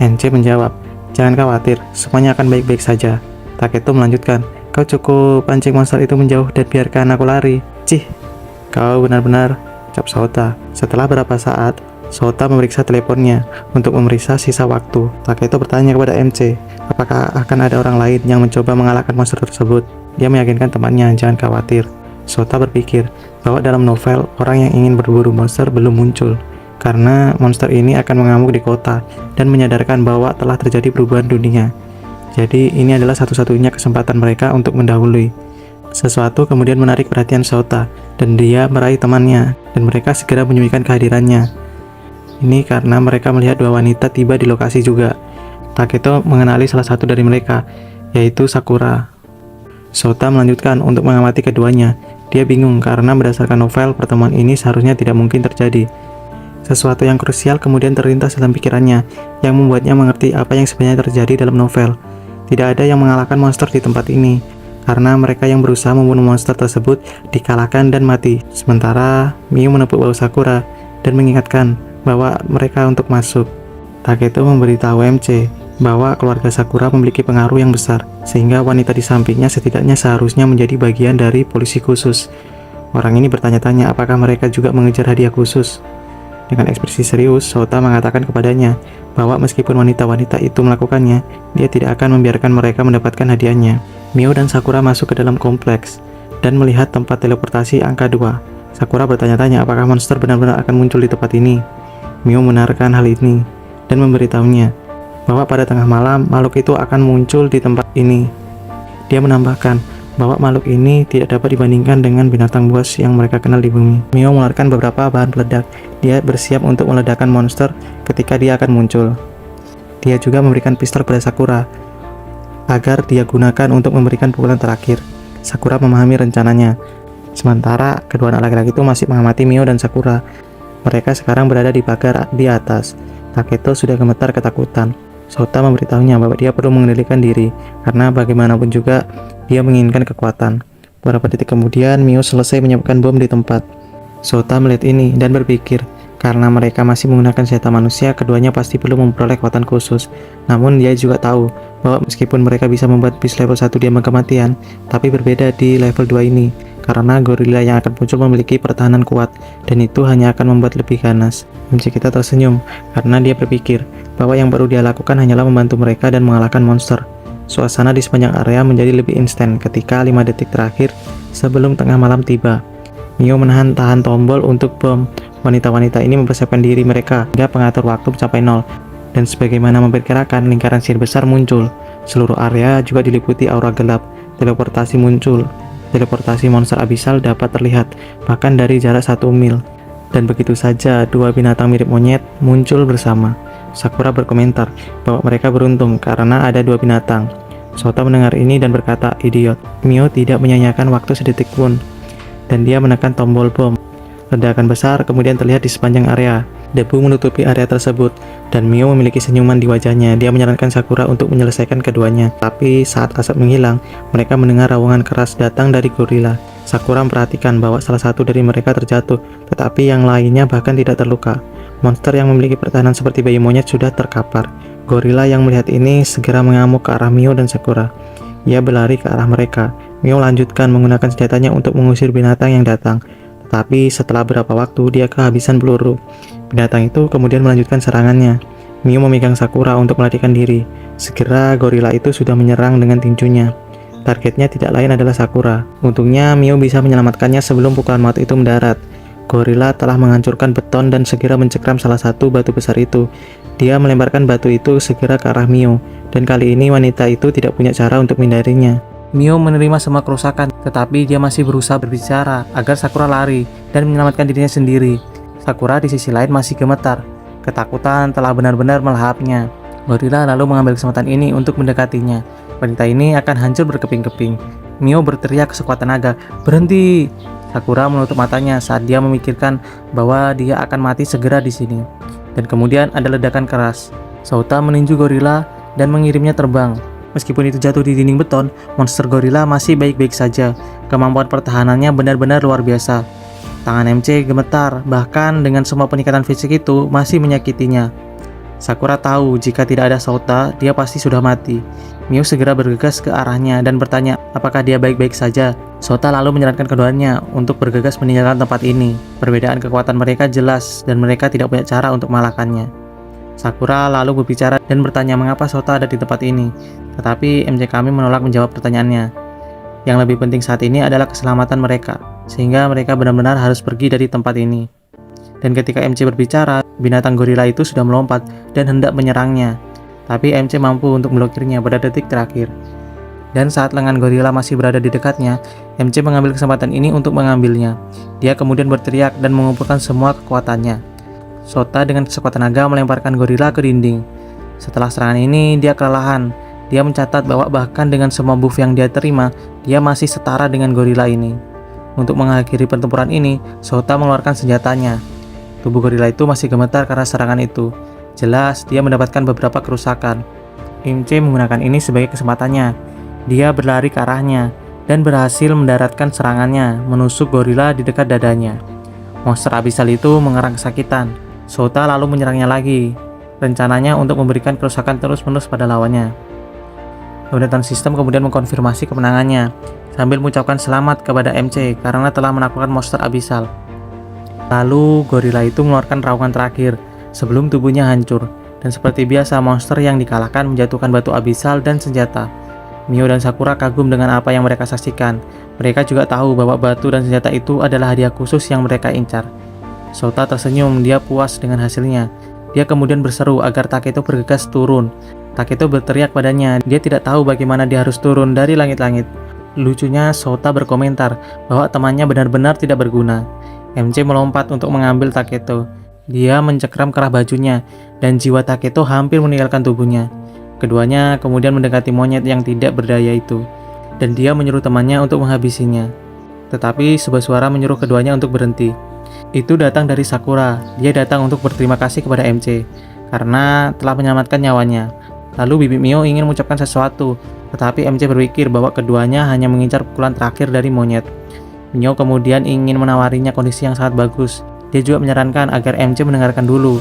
NC menjawab, jangan khawatir, semuanya akan baik-baik saja. Taketo melanjutkan, kau cukup pancing monster itu menjauh dan biarkan aku lari. Cih, kau benar-benar, ucap Sota. Setelah beberapa saat, Sota memeriksa teleponnya untuk memeriksa sisa waktu. Taketo bertanya kepada MC, apakah akan ada orang lain yang mencoba mengalahkan monster tersebut? Dia meyakinkan temannya, jangan khawatir. Sota berpikir bahwa dalam novel, orang yang ingin berburu monster belum muncul, karena monster ini akan mengamuk di kota dan menyadarkan bahwa telah terjadi perubahan dunia. Jadi ini adalah satu-satunya kesempatan mereka untuk mendahului. Sesuatu kemudian menarik perhatian Sota, dan dia meraih temannya, dan mereka segera menyembunyikan kehadirannya. Ini karena mereka melihat dua wanita tiba di lokasi juga. Taketo mengenali salah satu dari mereka, yaitu Sakura. Sota melanjutkan untuk mengamati keduanya. Dia bingung karena berdasarkan novel, pertemuan ini seharusnya tidak mungkin terjadi. Sesuatu yang krusial kemudian terlintas dalam pikirannya, yang membuatnya mengerti apa yang sebenarnya terjadi dalam novel. Tidak ada yang mengalahkan monster di tempat ini, karena mereka yang berusaha membunuh monster tersebut dikalahkan dan mati. Sementara Miu menepuk bahu Sakura dan mengingatkan bahwa mereka untuk masuk. Taketo memberitahu MC bahwa keluarga Sakura memiliki pengaruh yang besar, sehingga wanita di sampingnya setidaknya seharusnya menjadi bagian dari polisi khusus. Orang ini bertanya-tanya apakah mereka juga mengejar hadiah khusus. Dengan ekspresi serius, Sota mengatakan kepadanya bahwa meskipun wanita-wanita itu melakukannya, dia tidak akan membiarkan mereka mendapatkan hadiahnya. Mio dan Sakura masuk ke dalam kompleks dan melihat tempat teleportasi angka 2. Sakura bertanya-tanya apakah monster benar-benar akan muncul di tempat ini. Mio membenarkan hal ini dan memberitahunya bahwa pada tengah malam makhluk itu akan muncul di tempat ini. Dia menambahkan bahwa makhluk ini tidak dapat dibandingkan dengan binatang buas yang mereka kenal di bumi. Mio mengeluarkan beberapa bahan peledak. Dia bersiap untuk meledakkan monster ketika dia akan muncul. Dia juga memberikan pistol pada Sakura agar dia gunakan untuk memberikan pukulan terakhir. Sakura memahami rencananya. Sementara kedua anak laki-laki itu masih mengamati Mio dan Sakura. Mereka sekarang berada di pagar di atas. Taketo sudah gemetar ketakutan. Sota memberitahunya bahwa dia perlu mengendalikan diri, karena bagaimanapun juga dia menginginkan kekuatan. Beberapa detik kemudian, Mio selesai menyiapkan bom di tempat. Sota melihat ini dan berpikir, karena mereka masih menggunakan senjata manusia, keduanya pasti perlu memperoleh kekuatan khusus. Namun dia juga tahu bahwa meskipun mereka bisa membuat bis level 1 diam kematian, tapi berbeda di level 2 ini, karena gorila yang akan muncul memiliki pertahanan kuat, dan itu hanya akan membuat lebih ganas. MC kita tersenyum, karena dia berpikir bahwa yang baru dia lakukan hanyalah membantu mereka dan mengalahkan monster. Suasana di sepanjang area menjadi lebih instan ketika 5 detik terakhir sebelum tengah malam tiba. Mio tahan tombol untuk bom. Wanita-wanita ini mempersiapkan diri mereka hingga pengatur waktu mencapai 0. Dan sebagaimana memperkirakan, lingkaran sihir besar muncul. Seluruh area juga diliputi aura gelap. Teleportasi muncul. Teleportasi monster abisal dapat terlihat bahkan dari jarak 1 mil. Dan begitu saja dua binatang mirip monyet muncul bersama. Sakura berkomentar bahwa mereka beruntung karena ada dua binatang. Sota mendengar ini dan berkata, idiot. Mio tidak menyanyiakan waktu sedetik pun, dan dia menekan tombol bom. Ledakan besar kemudian terlihat di sepanjang area. Debu menutupi area tersebut, dan Mio memiliki senyuman di wajahnya. Dia menyarankan Sakura untuk menyelesaikan keduanya. Tapi saat asap menghilang, mereka mendengar raungan keras datang dari gorila. Sakura memperhatikan bahwa salah satu dari mereka terjatuh, tetapi yang lainnya bahkan tidak terluka. Monster yang memiliki pertahanan seperti bayi monyet sudah terkapar. Gorila yang melihat ini segera mengamuk ke arah Mio dan Sakura. Ia berlari ke arah mereka. Mio lanjutkan menggunakan senjatanya untuk mengusir binatang yang datang. Tetapi setelah beberapa waktu dia kehabisan peluru. Binatang itu kemudian melanjutkan serangannya. Mio memegang Sakura untuk melarikan diri. Segera gorila itu sudah menyerang dengan tinjunya. Targetnya tidak lain adalah Sakura. Untungnya Mio bisa menyelamatkannya sebelum pukulan maut itu mendarat. Gorila telah menghancurkan beton dan segera mencekram salah satu batu besar itu. Dia melemparkan batu itu segera ke arah Mio, dan kali ini wanita itu tidak punya cara untuk menghindarinya. Mio menerima semua kerusakan, tetapi dia masih berusaha berbicara agar Sakura lari dan menyelamatkan dirinya sendiri. Sakura di sisi lain masih gemetar. Ketakutan telah benar-benar melahapnya. Gorila lalu mengambil kesempatan ini untuk mendekatinya. Wanita ini akan hancur berkeping-keping. Mio berteriak sekuat tenaga, berhenti! Sakura menutup matanya saat dia memikirkan bahwa dia akan mati segera di sini. Dan kemudian ada ledakan keras. Sota meninju gorila dan mengirimnya terbang. Meskipun itu jatuh di dinding beton, monster gorila masih baik-baik saja. Kemampuan pertahanannya benar-benar luar biasa. Tangan MC gemetar, bahkan dengan semua penyekatan fisik itu masih menyakitinya. Sakura tahu jika tidak ada Sota, dia pasti sudah mati. Mio segera bergegas ke arahnya dan bertanya apakah dia baik-baik saja. Sota lalu menyarankan keduanya untuk bergegas meninggalkan tempat ini. Perbedaan kekuatan mereka jelas dan mereka tidak punya cara untuk mengalahkannya. Sakura lalu berbicara dan bertanya mengapa Sota ada di tempat ini. Tetapi MC kami menolak menjawab pertanyaannya. Yang lebih penting saat ini adalah keselamatan mereka, sehingga mereka benar-benar harus pergi dari tempat ini. Dan ketika MC berbicara, binatang gorila itu sudah melompat dan hendak menyerangnya. Tapi MC mampu untuk memblokirnya pada detik terakhir. Dan saat lengan gorila masih berada di dekatnya, MC mengambil kesempatan ini untuk mengambilnya. Dia kemudian berteriak dan mengumpulkan semua kekuatannya. Sota dengan sekuat tenaga melemparkan gorila ke dinding. Setelah serangan ini, dia kelelahan. Dia mencatat bahwa bahkan dengan semua buff yang dia terima, dia masih setara dengan gorila ini. Untuk mengakhiri pertempuran ini, Sota mengeluarkan senjatanya. Tubuh gorila itu masih gemetar karena serangan itu. Jelas, dia mendapatkan beberapa kerusakan. MC menggunakan ini sebagai kesempatannya. Dia berlari ke arahnya dan berhasil mendaratkan serangannya, menusuk gorila di dekat dadanya. Monster abisal itu mengerang kesakitan. Sota lalu menyerangnya lagi, rencananya untuk memberikan kerusakan terus-menerus pada lawannya. Kemudian sistem kemudian mengkonfirmasi kemenangannya, sambil mengucapkan selamat kepada MC karena telah menaklukkan monster abisal. Lalu gorila itu mengeluarkan raungan terakhir sebelum tubuhnya hancur, dan seperti biasa monster yang dikalahkan menjatuhkan batu abisal dan senjata. Mio dan Sakura kagum dengan apa yang mereka saksikan. Mereka juga tahu bahwa batu dan senjata itu adalah hadiah khusus yang mereka incar. Sota tersenyum, dia puas dengan hasilnya. Dia kemudian berseru agar Taketo bergegas turun. Taketo berteriak padanya, dia tidak tahu bagaimana dia harus turun dari langit-langit. Lucunya, Sota berkomentar bahwa temannya benar-benar tidak berguna. MC melompat untuk mengambil Taketo. Dia mencekram kerah bajunya, dan jiwa Taketo hampir meninggalkan tubuhnya. Keduanya kemudian mendekati monyet yang tidak berdaya itu, dan dia menyuruh temannya untuk menghabisinya. Tetapi sebuah suara menyuruh keduanya untuk berhenti. Itu datang dari Sakura. Dia datang untuk berterima kasih kepada MC karena telah menyelamatkan nyawanya. Lalu Bibi Mio ingin mengucapkan sesuatu, tetapi MC berpikir bahwa keduanya hanya mengincar pukulan terakhir dari monyet. Mio kemudian ingin menawarinya kondisi yang sangat bagus. Dia juga menyarankan agar MC mendengarkan dulu,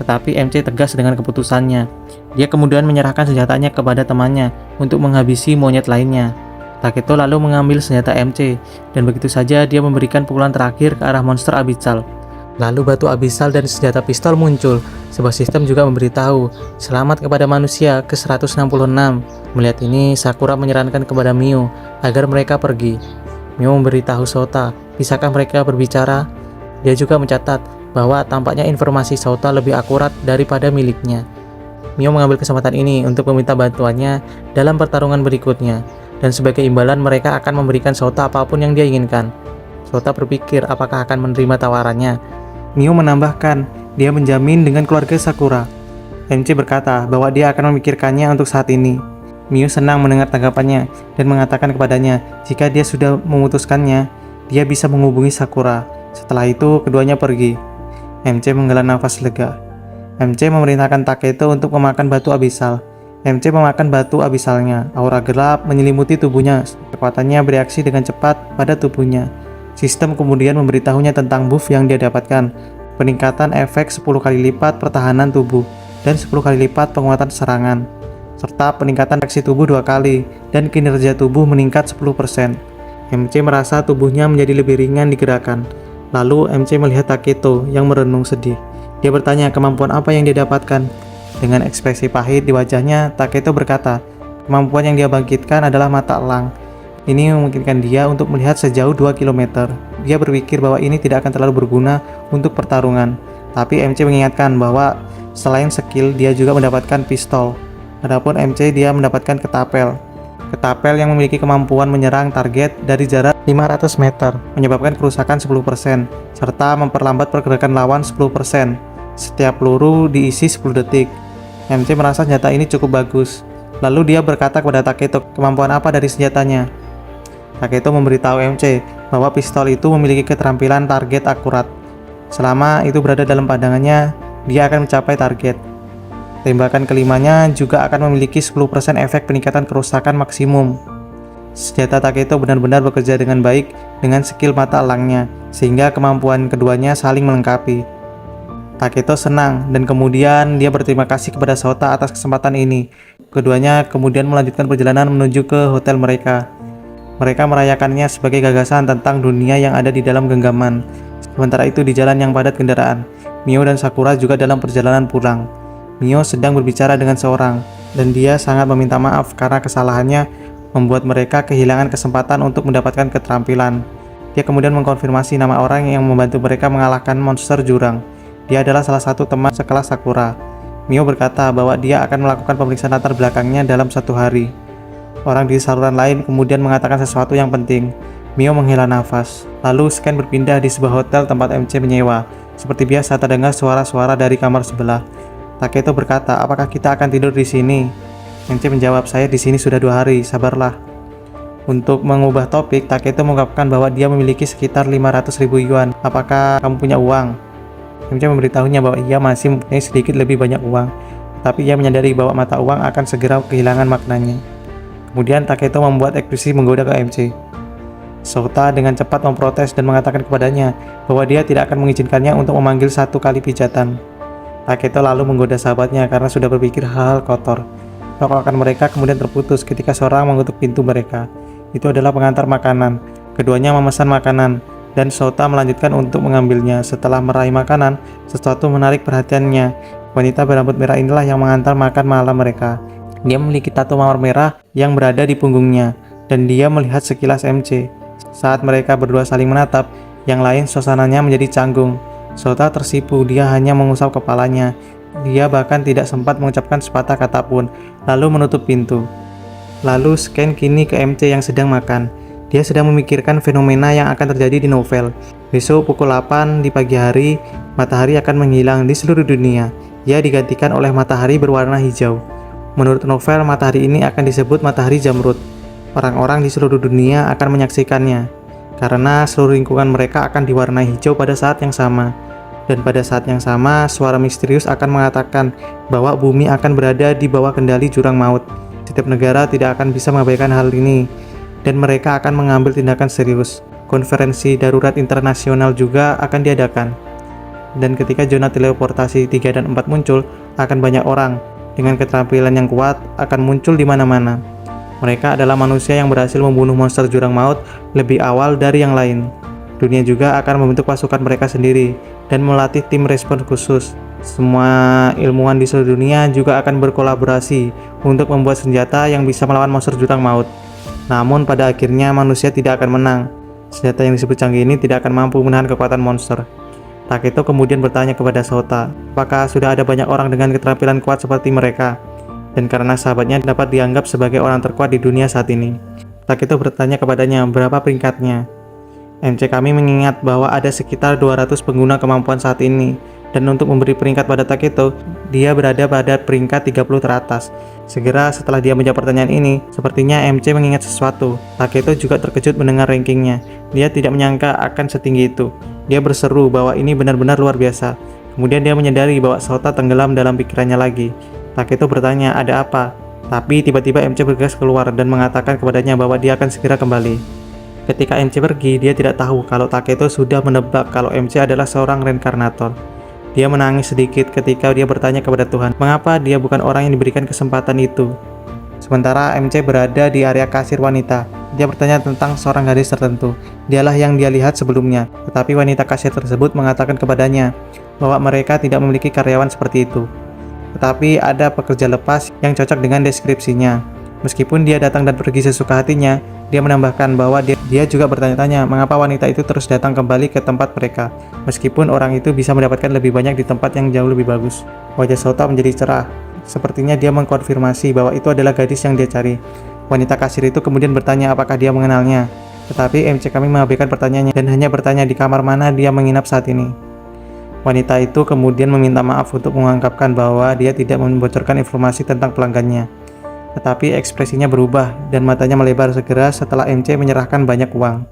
tetapi MC tegas dengan keputusannya. Dia kemudian menyerahkan senjatanya kepada temannya untuk menghabisi monyet lainnya. Taketo lalu mengambil senjata MC, dan begitu saja dia memberikan pukulan terakhir ke arah monster abisal. Lalu batu abisal dan senjata pistol muncul. Sebuah sistem juga memberitahu, selamat kepada manusia ke-166. Melihat ini, Sakura menyarankan kepada Mio agar mereka pergi. Mio memberitahu Sota, bisakah mereka berbicara? Dia juga mencatat bahwa tampaknya informasi Sota lebih akurat daripada miliknya. Mio mengambil kesempatan ini untuk meminta bantuannya dalam pertarungan berikutnya, dan sebagai imbalan mereka akan memberikan Sota apapun yang dia inginkan. Sota berpikir apakah akan menerima tawarannya. Mio menambahkan, dia menjamin dengan keluarga Sakura. MC berkata bahwa dia akan memikirkannya untuk saat ini. Mio senang mendengar tanggapannya dan mengatakan kepadanya jika dia sudah memutuskannya, dia bisa menghubungi Sakura. Setelah itu, keduanya pergi. MC menghela nafas lega. MC memerintahkan Taketo untuk memakan batu abisal. MC memakan batu abisalnya. Aura gelap menyelimuti tubuhnya. Kekuatannya bereaksi dengan cepat pada tubuhnya. Sistem kemudian memberitahunya tentang buff yang dia dapatkan. Peningkatan efek 10 kali lipat pertahanan tubuh dan 10 kali lipat penguatan serangan, serta peningkatan reaksi tubuh 2 kali dan kinerja tubuh meningkat 10%. MC merasa tubuhnya menjadi lebih ringan digerakkan. Lalu MC melihat Taketo yang merenung sedih. Dia bertanya kemampuan apa yang dia dapatkan. Dengan ekspresi pahit di wajahnya, Taketo berkata, kemampuan yang dia bangkitkan adalah mata elang. Ini memungkinkan dia untuk melihat sejauh 2 km. Dia berpikir bahwa ini tidak akan terlalu berguna untuk pertarungan. Tapi MC mengingatkan bahwa selain skill, dia juga mendapatkan pistol. Adapun MC dia mendapatkan ketapel. Ketapel yang memiliki kemampuan menyerang target dari jarak 500 meter, menyebabkan kerusakan 10%, serta memperlambat pergerakan lawan 10%. Setiap peluru diisi 10 detik. MC merasa senjata ini cukup bagus. Lalu dia berkata kepada Taketo kemampuan apa dari senjatanya. Taketo memberitahu MC bahwa pistol itu memiliki keterampilan target akurat. Selama itu berada dalam pandangannya, dia akan mencapai target. Tembakan kelimanya juga akan memiliki 10% efek peningkatan kerusakan maksimum. Senjata Taketo benar-benar bekerja dengan baik dengan skill mata elangnya, sehingga kemampuan keduanya saling melengkapi. Taketo senang dan kemudian dia berterima kasih kepada Sota atas kesempatan ini. Keduanya kemudian melanjutkan perjalanan menuju ke hotel mereka. Mereka merayakannya sebagai gagasan tentang dunia yang ada di dalam genggaman. Sementara itu di jalan yang padat kendaraan, Mio dan Sakura juga dalam perjalanan pulang. Mio sedang berbicara dengan seorang, dan dia sangat meminta maaf karena kesalahannya membuat mereka kehilangan kesempatan untuk mendapatkan keterampilan. Dia kemudian mengkonfirmasi nama orang yang membantu mereka mengalahkan monster jurang. Dia adalah salah satu teman sekelas Sakura. Mio berkata bahwa dia akan melakukan pemeriksaan latar belakangnya dalam 1 hari. Orang di saluran lain kemudian mengatakan sesuatu yang penting. Mio menghela nafas. Lalu Scan berpindah di sebuah hotel tempat MC menyewa. Seperti biasa terdengar suara-suara dari kamar sebelah. Taketo berkata, apakah kita akan tidur di sini? MC menjawab, saya di sini sudah 2 hari, sabarlah. Untuk mengubah topik, Taketo mengungkapkan bahwa dia memiliki sekitar 500.000 yuan. Apakah kamu punya uang? MC memberitahunya bahwa ia masih mempunyai sedikit lebih banyak uang, tapi ia menyadari bahwa mata uang akan segera kehilangan maknanya. Kemudian Taketo membuat ekspresi menggoda ke MC. Sota dengan cepat memprotes dan mengatakan kepadanya bahwa dia tidak akan mengizinkannya untuk memanggil 1 kali pijatan. Taketo lalu menggoda sahabatnya karena sudah berpikir hal kotor. Penolakan mereka kemudian terputus ketika seorang mengetuk pintu mereka. Itu adalah pengantar makanan. Keduanya memesan makanan, dan Sota melanjutkan untuk mengambilnya. Setelah meraih makanan, sesuatu menarik perhatiannya. Wanita berambut merah inilah yang mengantar makan malam mereka. Dia memiliki tato mawar merah yang berada di punggungnya, dan dia melihat sekilas MC. Saat mereka berdua saling menatap, yang lain suasananya menjadi canggung. Sota tersipu, dia hanya mengusap kepalanya. Dia bahkan tidak sempat mengucapkan sepatah kata pun, lalu menutup pintu. Lalu Scan kini ke MC yang sedang makan. Dia sedang memikirkan fenomena yang akan terjadi di novel. Besok pukul 8 di pagi hari, matahari akan menghilang di seluruh dunia. Ia digantikan oleh matahari berwarna hijau. Menurut novel, matahari ini akan disebut matahari Jamrud. Orang-orang di seluruh dunia akan menyaksikannya, karena seluruh lingkungan mereka akan diwarnai hijau pada saat yang sama. Dan pada saat yang sama, suara misterius akan mengatakan bahwa bumi akan berada di bawah kendali jurang maut. Setiap negara tidak akan bisa mengabaikan hal ini, dan mereka akan mengambil tindakan serius. Konferensi darurat internasional juga akan diadakan. Dan ketika zona teleportasi 3 dan 4 muncul, akan banyak orang dengan keterampilan yang kuat akan muncul di mana-mana. Mereka adalah manusia yang berhasil membunuh monster jurang maut lebih awal dari yang lain. Dunia juga akan membentuk pasukan mereka sendiri dan melatih tim respons khusus. Semua ilmuwan di seluruh dunia juga akan berkolaborasi untuk membuat senjata yang bisa melawan monster jurang maut. Namun pada akhirnya manusia tidak akan menang. Senjata yang disebut canggih ini tidak akan mampu menahan kekuatan monster. Taketo kemudian bertanya kepada Sota, apakah sudah ada banyak orang dengan keterampilan kuat seperti mereka? Dan karena sahabatnya dapat dianggap sebagai orang terkuat di dunia saat ini, Taketo bertanya kepadanya berapa peringkatnya. MC kami mengingat bahwa ada sekitar 200 pengguna kemampuan saat ini, dan untuk memberi peringkat pada Taketo, dia berada pada peringkat 30 teratas. Segera setelah dia menjawab pertanyaan ini, sepertinya MC mengingat sesuatu. Taketo juga terkejut mendengar rankingnya. Dia tidak menyangka akan setinggi itu. Dia berseru bahwa ini benar-benar luar biasa. Kemudian dia menyadari bahwa Sota tenggelam dalam pikirannya lagi. Taketo bertanya, ada apa? Tapi tiba-tiba MC bergegas keluar dan mengatakan kepadanya bahwa dia akan segera kembali. Ketika MC pergi, dia tidak tahu kalau Taketo sudah menebak kalau MC adalah seorang reinkarnator. Dia menangis sedikit ketika dia bertanya kepada Tuhan, mengapa dia bukan orang yang diberikan kesempatan itu. Sementara MC berada di area kasir wanita. Dia bertanya tentang seorang gadis tertentu. Dialah yang dia lihat sebelumnya. Tetapi wanita kasir tersebut mengatakan kepadanya bahwa mereka tidak memiliki karyawan seperti itu. Tetapi ada pekerja lepas yang cocok dengan deskripsinya. Meskipun dia datang dan pergi sesuka hatinya, dia menambahkan bahwa dia juga bertanya-tanya mengapa wanita itu terus datang kembali ke tempat mereka, meskipun orang itu bisa mendapatkan lebih banyak di tempat yang jauh lebih bagus. Wajah Sota menjadi cerah. Sepertinya dia mengkonfirmasi bahwa itu adalah gadis yang dia cari. Wanita kasir itu kemudian bertanya apakah dia mengenalnya. Tetapi MC kami mengabaikan pertanyaannya dan hanya bertanya di kamar mana dia menginap saat ini. Wanita itu kemudian meminta maaf untuk mengungkapkan bahwa dia tidak membocorkan informasi tentang pelanggannya. Tetapi ekspresinya berubah dan matanya melebar segera setelah MC menyerahkan banyak uang.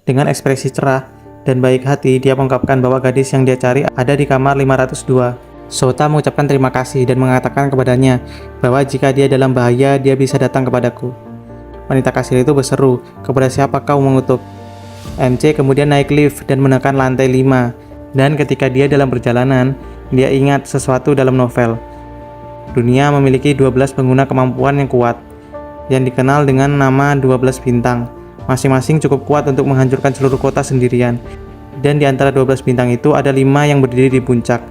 Dengan ekspresi cerah dan baik hati, dia mengungkapkan bahwa gadis yang dia cari ada di kamar 502. Sota mengucapkan terima kasih dan mengatakan kepadanya bahwa jika dia dalam bahaya, dia bisa datang kepadaku. Wanita kasir itu berseru, "Kepada siapa kau mengutuk?" MC kemudian naik lift dan menekan lantai 5. Dan ketika dia dalam perjalanan, dia ingat sesuatu dalam novel. Dunia memiliki 12 pengguna kemampuan yang kuat, yang dikenal dengan nama 12 bintang. Masing-masing cukup kuat untuk menghancurkan seluruh kota sendirian. Dan di antara 12 bintang itu ada 5 yang berdiri di puncak.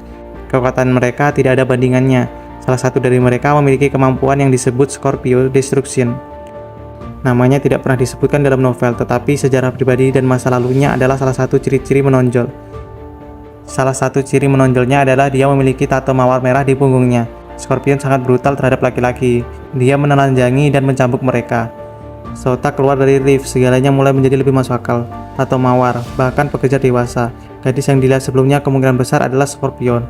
Kekuatan mereka tidak ada bandingannya. Salah satu dari mereka memiliki kemampuan yang disebut Scorpio Destruction. Namanya tidak pernah disebutkan dalam novel, tetapi sejarah pribadi dan masa lalunya adalah salah satu ciri-ciri menonjol. Salah satu ciri menonjolnya adalah dia memiliki tato mawar merah di punggungnya. Scorpion sangat brutal terhadap laki-laki. Dia menelanjangi dan mencambuk mereka. Sota keluar dari lift, segalanya mulai menjadi lebih masuk akal. Tato mawar, bahkan pekerja dewasa. Gadis yang dilihat sebelumnya kemungkinan besar adalah Scorpion.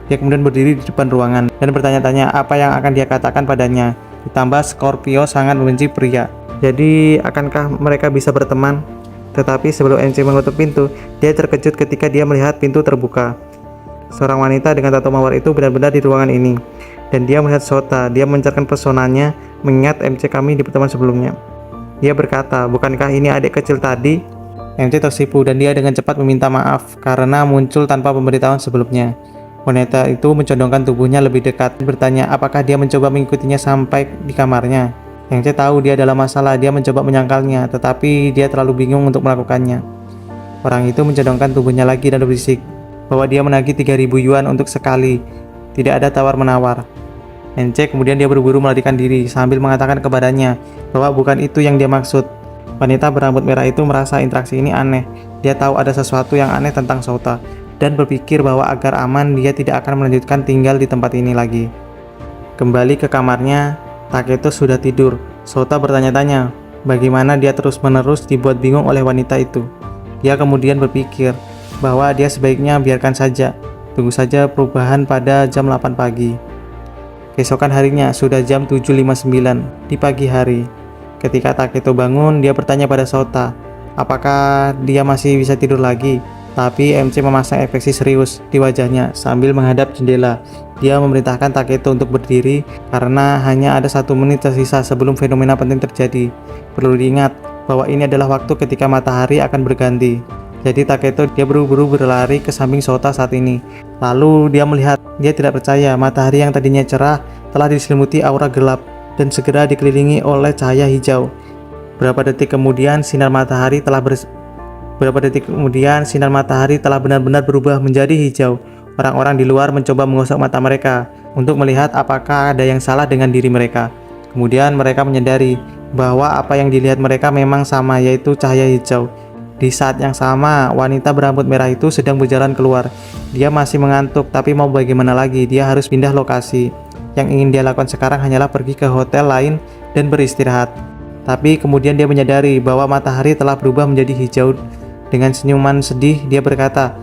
Dia kemudian berdiri di depan ruangan dan bertanya-tanya apa yang akan dia katakan padanya. Ditambah Scorpio sangat membenci pria. Jadi akankah mereka bisa berteman? Tetapi sebelum MC mengutuk pintu, dia terkejut ketika dia melihat pintu terbuka. Seorang wanita dengan tato mawar itu benar-benar di ruangan ini. Dan dia melihat Sota, dia mencarkan pesonanya mengingat MC kami di pertemuan sebelumnya. Dia berkata, "Bukankah ini adik kecil tadi?" MC tersipu dan dia dengan cepat meminta maaf karena muncul tanpa pemberitahuan sebelumnya. Wanita itu mencondongkan tubuhnya lebih dekat, bertanya apakah dia mencoba mengikutinya sampai di kamarnya. MC tahu dia dalam masalah, dia mencoba menyangkalnya, tetapi dia terlalu bingung untuk melakukannya. Orang itu mencondongkan tubuhnya lagi dan berbisik bahwa dia menagih 3.000 yuan untuk sekali. Tidak ada tawar-menawar. MC kemudian dia buru-buru melarikan diri sambil mengatakan kepadanya bahwa bukan itu yang dia maksud. Wanita berambut merah itu merasa interaksi ini aneh. Dia tahu ada sesuatu yang aneh tentang Sota dan berpikir bahwa agar aman dia tidak akan melanjutkan tinggal di tempat ini lagi. Kembali ke kamarnya, Taketo sudah tidur. Sota bertanya-tanya bagaimana dia terus-menerus dibuat bingung oleh wanita itu. Dia kemudian berpikir bahwa dia sebaiknya biarkan saja. Tunggu saja perubahan pada jam 8 pagi. Keesokan harinya sudah jam 7.59 di pagi hari. Ketika Taketo bangun, dia bertanya pada Sota, apakah dia masih bisa tidur lagi? Tapi MC memasang ekspresi serius di wajahnya sambil menghadap jendela. Dia memerintahkan Taketo untuk berdiri karena hanya ada 1 menit tersisa sebelum fenomena penting terjadi. Perlu diingat bahwa ini adalah waktu ketika matahari akan berganti. Jadi Taketo dia buru-buru berlari ke samping Sota saat ini. Lalu dia melihat, dia tidak percaya matahari yang tadinya cerah telah diselimuti aura gelap dan segera dikelilingi oleh cahaya hijau. Beberapa detik kemudian sinar matahari telah benar-benar berubah menjadi hijau. Orang-orang di luar mencoba menggosok mata mereka untuk melihat apakah ada yang salah dengan diri mereka. Kemudian mereka menyadari bahwa apa yang dilihat mereka memang sama, yaitu cahaya hijau. Di saat yang sama, wanita berambut merah itu sedang berjalan keluar. Dia masih mengantuk, tapi mau bagaimana lagi, dia harus pindah lokasi. Yang ingin dia lakukan sekarang hanyalah pergi ke hotel lain dan beristirahat. Tapi kemudian dia menyadari bahwa matahari telah berubah menjadi hijau. Dengan senyuman sedih, dia berkata,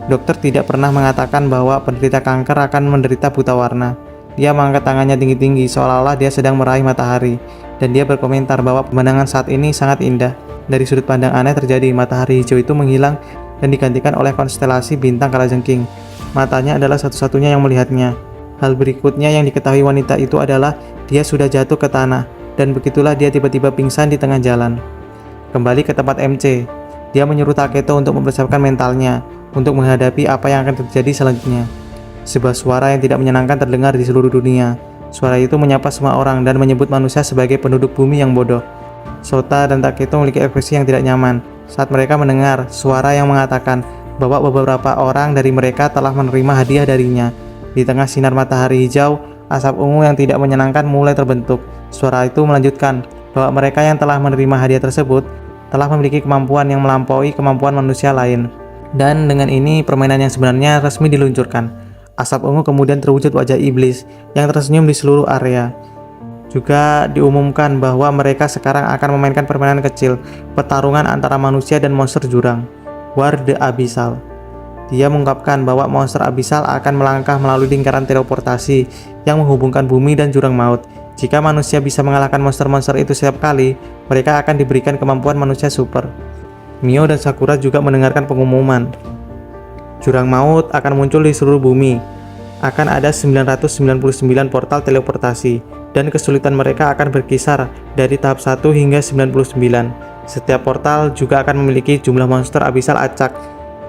"Dokter tidak pernah mengatakan bahwa penderita kanker akan menderita buta warna." Dia mengangkat tangannya tinggi-tinggi seolah-olah dia sedang meraih matahari. Dan dia berkomentar bahwa pemandangan saat ini sangat indah. Dari sudut pandang aneh terjadi, matahari hijau itu menghilang dan digantikan oleh konstelasi bintang kalajengking. Matanya adalah satu-satunya yang melihatnya. Hal berikutnya yang diketahui wanita itu adalah dia sudah jatuh ke tanah, dan begitulah dia tiba-tiba pingsan di tengah jalan. Kembali ke tempat MC, dia menyuruh Taketo untuk mempersiapkan mentalnya untuk menghadapi apa yang akan terjadi selanjutnya. Sebuah suara yang tidak menyenangkan terdengar di seluruh dunia. Suara itu menyapa semua orang dan menyebut manusia sebagai penduduk bumi yang bodoh. Sota dan Taketo memiliki ekspresi yang tidak nyaman saat mereka mendengar suara yang mengatakan bahwa beberapa orang dari mereka telah menerima hadiah darinya. Di tengah sinar matahari hijau, asap ungu yang tidak menyenangkan mulai terbentuk. Suara itu melanjutkan bahwa mereka yang telah menerima hadiah tersebut telah memiliki kemampuan yang melampaui kemampuan manusia lain. Dan dengan ini permainan yang sebenarnya resmi diluncurkan. Asap ungu kemudian terwujud wajah iblis yang tersenyum di seluruh area. Juga diumumkan bahwa mereka sekarang akan memainkan permainan kecil, pertarungan antara manusia dan monster jurang, War the Abyssal. Dia mengungkapkan bahwa monster Abyssal akan melangkah melalui lingkaran teleportasi yang menghubungkan bumi dan jurang maut. Jika manusia bisa mengalahkan monster-monster itu setiap kali, mereka akan diberikan kemampuan manusia super. Mio dan Sakura juga mendengarkan pengumuman. Jurang maut akan muncul di seluruh bumi. Akan ada 999 portal teleportasi, dan kesulitan mereka akan berkisar dari tahap 1 hingga 99. Setiap portal juga akan memiliki jumlah monster abisal acak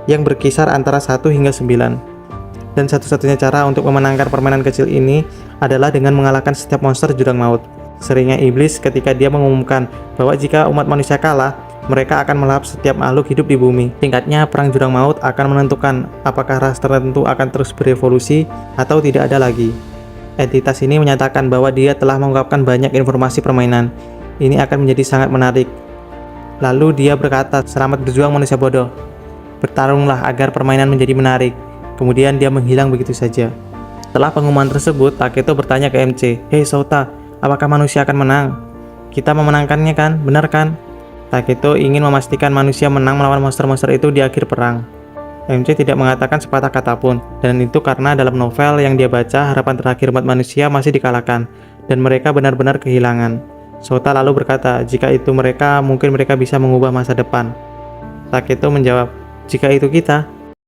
yang berkisar antara 1 hingga 9. Dan satu-satunya cara untuk memenangkan permainan kecil ini adalah dengan mengalahkan setiap monster jurang maut. Seringnya iblis ketika dia mengumumkan bahwa jika umat manusia kalah, mereka akan melahap setiap makhluk hidup di bumi. Tingkatnya perang jurang maut akan menentukan apakah ras tertentu akan terus berevolusi atau tidak ada lagi. Entitas ini menyatakan bahwa dia telah mengungkapkan banyak informasi permainan. Ini akan menjadi sangat menarik. Lalu dia berkata, "Selamat berjuang manusia bodoh. Bertarunglah agar permainan menjadi menarik." Kemudian dia menghilang begitu saja. Setelah pengumuman tersebut, Taketo bertanya ke MC, "Hei Sota, apakah manusia akan menang? Kita memenangkannya kan? Benar kan?" Taketo ingin memastikan manusia menang melawan monster-monster itu di akhir perang. MC tidak mengatakan sepatah kata pun, dan itu karena dalam novel yang dia baca, harapan terakhir umat manusia masih dikalahkan, dan mereka benar-benar kehilangan. Sota lalu berkata, jika itu mereka, mungkin mereka bisa mengubah masa depan. Taketo menjawab, jika itu kita,